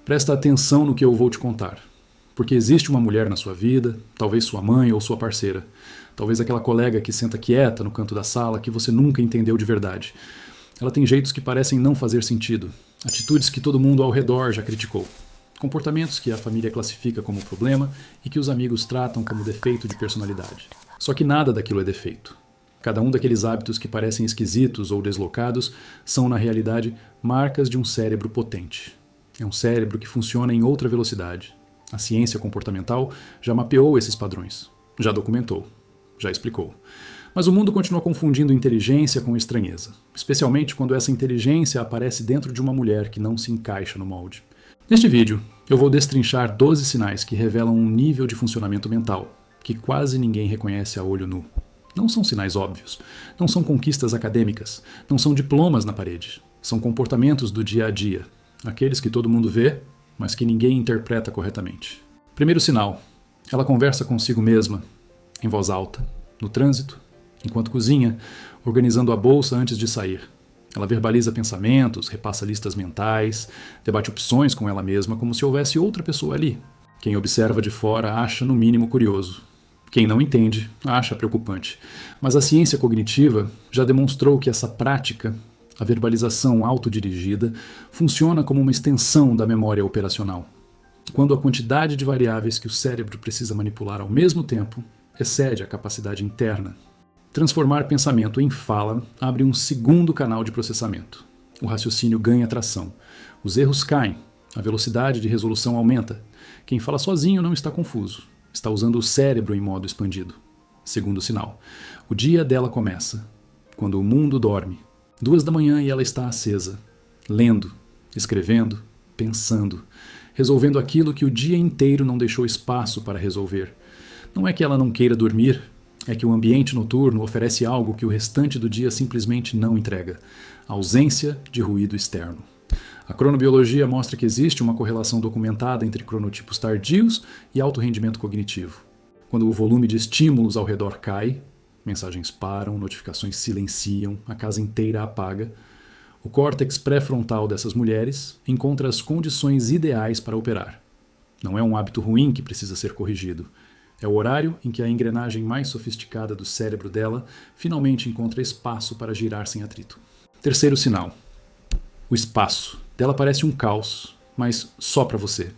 Presta atenção no que eu vou te contar. Porque existe uma mulher na sua vida, talvez sua mãe ou sua parceira. Talvez aquela colega que senta quieta no canto da sala que você nunca entendeu de verdade. Ela tem jeitos que parecem não fazer sentido. Atitudes que todo mundo ao redor já criticou. Comportamentos que a família classifica como problema e que os amigos tratam como defeito de personalidade. Só que nada daquilo é defeito. Cada um daqueles hábitos que parecem esquisitos ou deslocados são, na realidade, marcas de um cérebro potente. É um cérebro que funciona em outra velocidade. A ciência comportamental já mapeou esses padrões, já documentou, já explicou. Mas o mundo continua confundindo inteligência com estranheza, especialmente quando essa inteligência aparece dentro de uma mulher que não se encaixa no molde. Neste vídeo, eu vou destrinchar 12 sinais que revelam um nível de funcionamento mental que quase ninguém reconhece a olho nu. Não são sinais óbvios, não são conquistas acadêmicas, não são diplomas na parede. São comportamentos do dia a dia, aqueles que todo mundo vê, mas que ninguém interpreta corretamente. Primeiro sinal, ela conversa consigo mesma, em voz alta, no trânsito, enquanto cozinha, organizando a bolsa antes de sair. Ela verbaliza pensamentos, repassa listas mentais, debate opções com ela mesma como se houvesse outra pessoa ali. Quem observa de fora acha no mínimo curioso. Quem não entende acha preocupante. Mas a ciência cognitiva já demonstrou que essa prática, a verbalização autodirigida, funciona como uma extensão da memória operacional. Quando a quantidade de variáveis que o cérebro precisa manipular ao mesmo tempo excede a capacidade interna. Transformar pensamento em fala abre um segundo canal de processamento. O raciocínio ganha tração. Os erros caem. A velocidade de resolução aumenta. Quem fala sozinho não está confuso. Está usando o cérebro em modo expandido. Segundo sinal. O dia dela começa. Quando o mundo dorme. 2 da manhã e ela está acesa. Lendo, escrevendo, pensando. Resolvendo aquilo que o dia inteiro não deixou espaço para resolver. Não é que ela não queira dormir. É que o ambiente noturno oferece algo que o restante do dia simplesmente não entrega: a ausência de ruído externo. A cronobiologia mostra que existe uma correlação documentada entre cronotipos tardios e alto rendimento cognitivo. Quando o volume de estímulos ao redor cai, mensagens param, notificações silenciam, a casa inteira apaga, o córtex pré-frontal dessas mulheres encontra as condições ideais para operar. Não é um hábito ruim que precisa ser corrigido. É o horário em que a engrenagem mais sofisticada do cérebro dela finalmente encontra espaço para girar sem atrito. Terceiro sinal. O espaço. Dela parece um caos, mas só para você.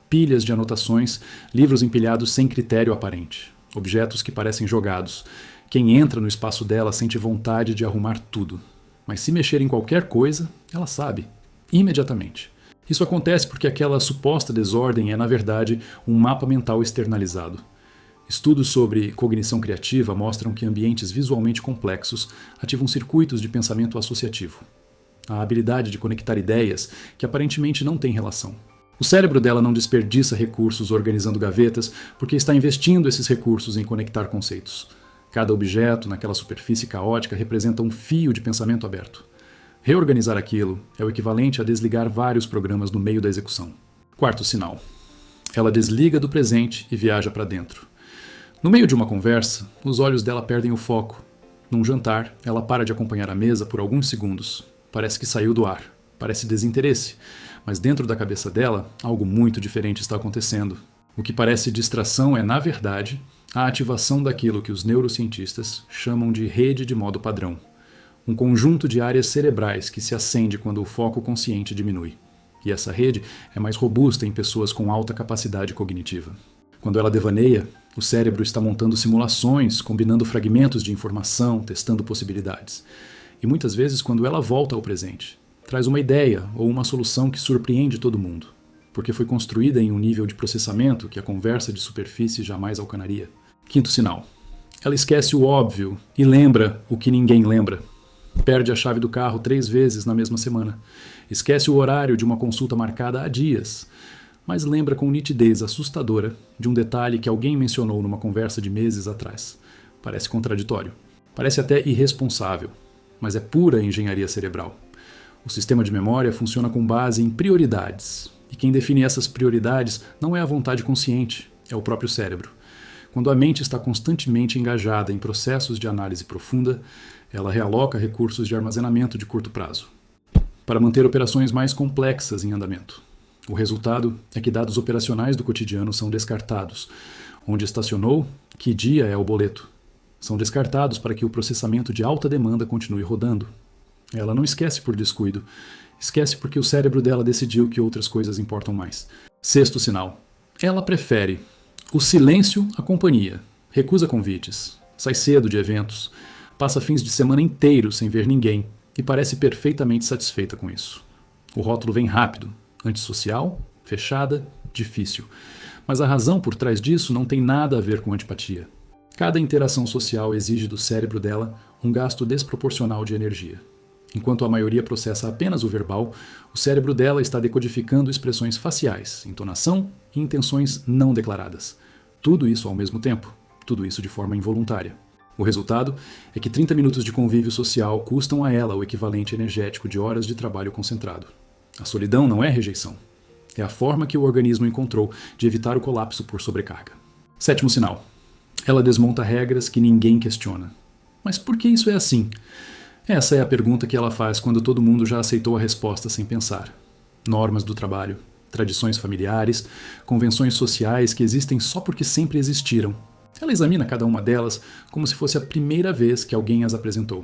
Pilhas de anotações, livros empilhados sem critério aparente. Objetos que parecem jogados. Quem entra no espaço dela sente vontade de arrumar tudo. Mas se mexer em qualquer coisa, ela sabe. Imediatamente. Isso acontece porque aquela suposta desordem é, na verdade, um mapa mental externalizado. Estudos sobre cognição criativa mostram que ambientes visualmente complexos ativam circuitos de pensamento associativo. A habilidade de conectar ideias que aparentemente não têm relação. O cérebro dela não desperdiça recursos organizando gavetas porque está investindo esses recursos em conectar conceitos. Cada objeto naquela superfície caótica representa um fio de pensamento aberto. Reorganizar aquilo é o equivalente a desligar vários programas no meio da execução. Quarto sinal. Ela desliga do presente e viaja para dentro. No meio de uma conversa, os olhos dela perdem o foco. Num jantar, ela para de acompanhar a mesa por alguns segundos. Parece que saiu do ar. Parece desinteresse. Mas dentro da cabeça dela, algo muito diferente está acontecendo. O que parece distração é, na verdade, a ativação daquilo que os neurocientistas chamam de rede de modo padrão. Um conjunto de áreas cerebrais que se acende quando o foco consciente diminui. E essa rede é mais robusta em pessoas com alta capacidade cognitiva. Quando ela devaneia, o cérebro está montando simulações, combinando fragmentos de informação, testando possibilidades. E muitas vezes, quando ela volta ao presente, traz uma ideia ou uma solução que surpreende todo mundo, porque foi construída em um nível de processamento que a conversa de superfície jamais alcançaria. Quinto sinal. Ela esquece o óbvio e lembra o que ninguém lembra. Perde a chave do carro 3 vezes na mesma semana. Esquece o horário de uma consulta marcada há dias, mas lembra com nitidez assustadora de um detalhe que alguém mencionou numa conversa de meses atrás. Parece contraditório. Parece até irresponsável, mas é pura engenharia cerebral. O sistema de memória funciona com base em prioridades, e quem define essas prioridades não é a vontade consciente, é o próprio cérebro. Quando a mente está constantemente engajada em processos de análise profunda, ela realoca recursos de armazenamento de curto prazo, para manter operações mais complexas em andamento. O resultado é que dados operacionais do cotidiano são descartados. Onde estacionou, que dia é o boleto. São descartados para que o processamento de alta demanda continue rodando. Ela não esquece por descuido. Esquece porque o cérebro dela decidiu que outras coisas importam mais. Sexto sinal. Ela prefere o silêncio à companhia. Recusa convites. Sai cedo de eventos. Passa fins de semana inteiros sem ver ninguém. E parece perfeitamente satisfeita com isso. O rótulo vem rápido. Antissocial, fechada, difícil. Mas a razão por trás disso não tem nada a ver com antipatia. Cada interação social exige do cérebro dela um gasto desproporcional de energia. Enquanto a maioria processa apenas o verbal, o cérebro dela está decodificando expressões faciais, entonação e intenções não declaradas. Tudo isso ao mesmo tempo, tudo isso de forma involuntária. O resultado é que 30 minutos de convívio social custam a ela o equivalente energético de horas de trabalho concentrado. A solidão não é rejeição. É a forma que o organismo encontrou de evitar o colapso por sobrecarga. Sétimo sinal. Ela desmonta regras que ninguém questiona. Mas por que isso é assim? Essa é a pergunta que ela faz quando todo mundo já aceitou a resposta sem pensar. Normas do trabalho, tradições familiares, convenções sociais que existem só porque sempre existiram. Ela examina cada uma delas como se fosse a primeira vez que alguém as apresentou.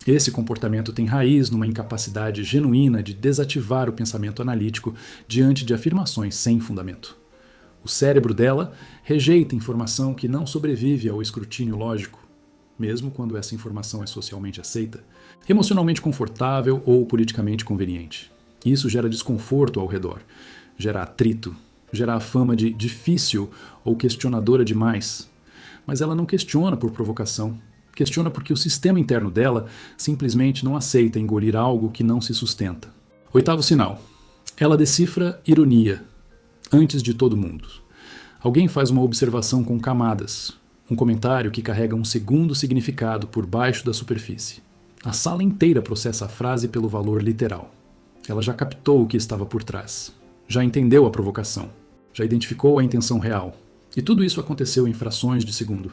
Esse comportamento tem raiz numa incapacidade genuína de desativar o pensamento analítico diante de afirmações sem fundamento. O cérebro dela rejeita informação que não sobrevive ao escrutínio lógico, mesmo quando essa informação é socialmente aceita, emocionalmente confortável ou politicamente conveniente. Isso gera desconforto ao redor, gera atrito, gera a fama de difícil ou questionadora demais. Mas ela não questiona por provocação. Questiona porque o sistema interno dela simplesmente não aceita engolir algo que não se sustenta. Oitavo sinal. Ela decifra ironia, antes de todo mundo. Alguém faz uma observação com camadas, um comentário que carrega um segundo significado por baixo da superfície. A sala inteira processa a frase pelo valor literal. Ela já captou o que estava por trás, já entendeu a provocação, já identificou a intenção real. E tudo isso aconteceu em frações de segundo.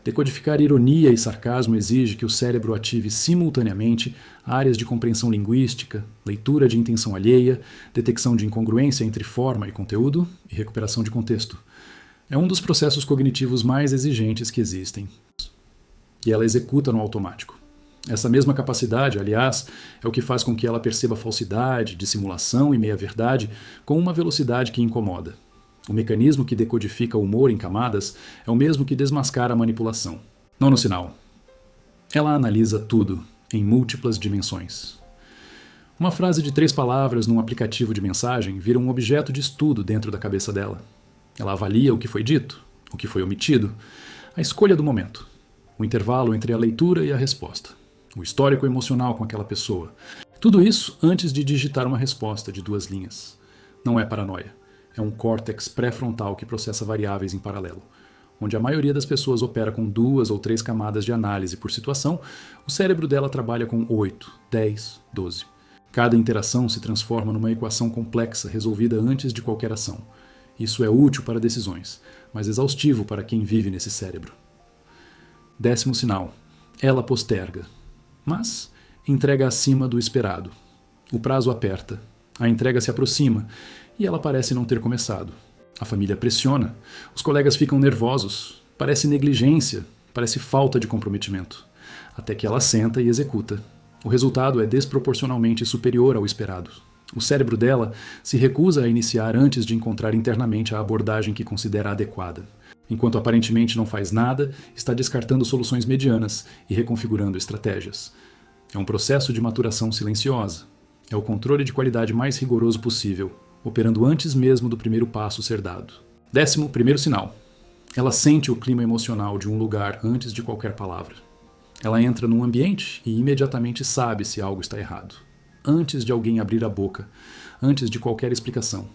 Decodificar ironia e sarcasmo exige que o cérebro ative simultaneamente áreas de compreensão linguística, leitura de intenção alheia, detecção de incongruência entre forma e conteúdo e recuperação de contexto. É um dos processos cognitivos mais exigentes que existem. E ela executa no automático. Essa mesma capacidade, aliás, é o que faz com que ela perceba falsidade, dissimulação e meia-verdade com uma velocidade que incomoda. O mecanismo que decodifica o humor em camadas é o mesmo que desmascara a manipulação. Nono sinal. Ela analisa tudo, em múltiplas dimensões. Uma frase de 3 palavras num aplicativo de mensagem vira um objeto de estudo dentro da cabeça dela. Ela avalia o que foi dito, o que foi omitido, a escolha do momento, o intervalo entre a leitura e a resposta, o histórico emocional com aquela pessoa. Tudo isso antes de digitar uma resposta de 2 linhas. Não é paranoia. É um córtex pré-frontal que processa variáveis em paralelo. Onde a maioria das pessoas opera com 2 ou 3 camadas de análise por situação, o cérebro dela trabalha com 8, 10, 12. Cada interação se transforma numa equação complexa resolvida antes de qualquer ação. Isso é útil para decisões, mas exaustivo para quem vive nesse cérebro. 10º sinal. Ela posterga, mas entrega acima do esperado. O prazo aperta, a entrega se aproxima, e ela parece não ter começado. A família pressiona, os colegas ficam nervosos, parece negligência, parece falta de comprometimento. Até que ela senta e executa. O resultado é desproporcionalmente superior ao esperado. O cérebro dela se recusa a iniciar antes de encontrar internamente a abordagem que considera adequada. Enquanto aparentemente não faz nada, está descartando soluções medianas e reconfigurando estratégias. É um processo de maturação silenciosa. É o controle de qualidade mais rigoroso possível, operando antes mesmo do primeiro passo ser dado. 11º sinal. Ela sente o clima emocional de um lugar antes de qualquer palavra. Ela entra num ambiente e imediatamente sabe se algo está errado. Antes de alguém abrir a boca, antes de qualquer explicação.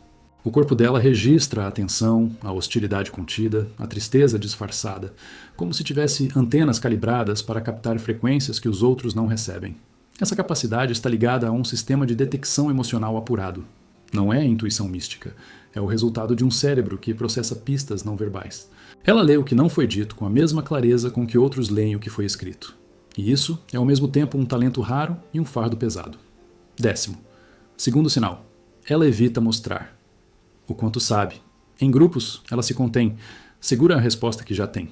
O corpo dela registra a tensão, a hostilidade contida, a tristeza disfarçada, como se tivesse antenas calibradas para captar frequências que os outros não recebem. Essa capacidade está ligada a um sistema de detecção emocional apurado. Não é intuição mística, é o resultado de um cérebro que processa pistas não verbais. Ela lê o que não foi dito com a mesma clareza com que outros leem o que foi escrito. E isso é ao mesmo tempo um talento raro e um fardo pesado. 10º. Segundo sinal. ela evita mostrar o quanto sabe. Em grupos, ela se contém, segura a resposta que já tem,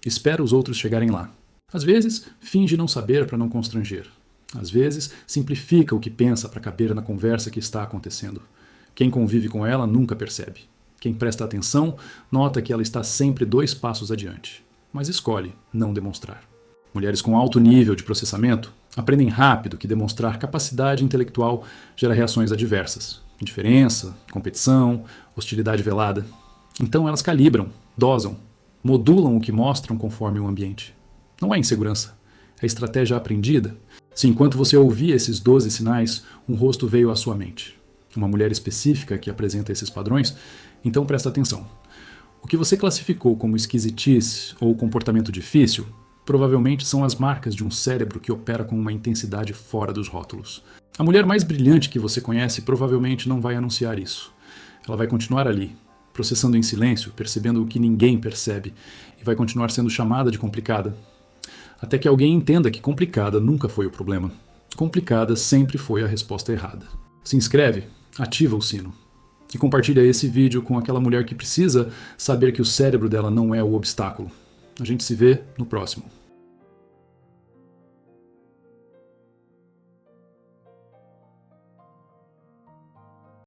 espera os outros chegarem lá. Às vezes, finge não saber para não constranger. Às vezes, simplifica o que pensa para caber na conversa que está acontecendo. Quem convive com ela nunca percebe. Quem presta atenção nota que ela está sempre 2 passos adiante, mas escolhe não demonstrar. Mulheres com alto nível de processamento aprendem rápido que demonstrar capacidade intelectual gera reações adversas. Indiferença, competição, hostilidade velada. Então elas calibram, dosam, modulam o que mostram conforme o ambiente. Não é insegurança, é estratégia aprendida. Se enquanto você ouvia esses 12 sinais, um rosto veio à sua mente, uma mulher específica que apresenta esses padrões, então presta atenção. O que você classificou como esquisitice ou comportamento difícil, provavelmente são as marcas de um cérebro que opera com uma intensidade fora dos rótulos. A mulher mais brilhante que você conhece provavelmente não vai anunciar isso. Ela vai continuar ali, processando em silêncio, percebendo o que ninguém percebe, e vai continuar sendo chamada de complicada. Até que alguém entenda que complicada nunca foi o problema. Complicada sempre foi a resposta errada. Se inscreve, ativa o sino. E compartilha esse vídeo com aquela mulher que precisa saber que o cérebro dela não é o obstáculo. A gente se vê no próximo.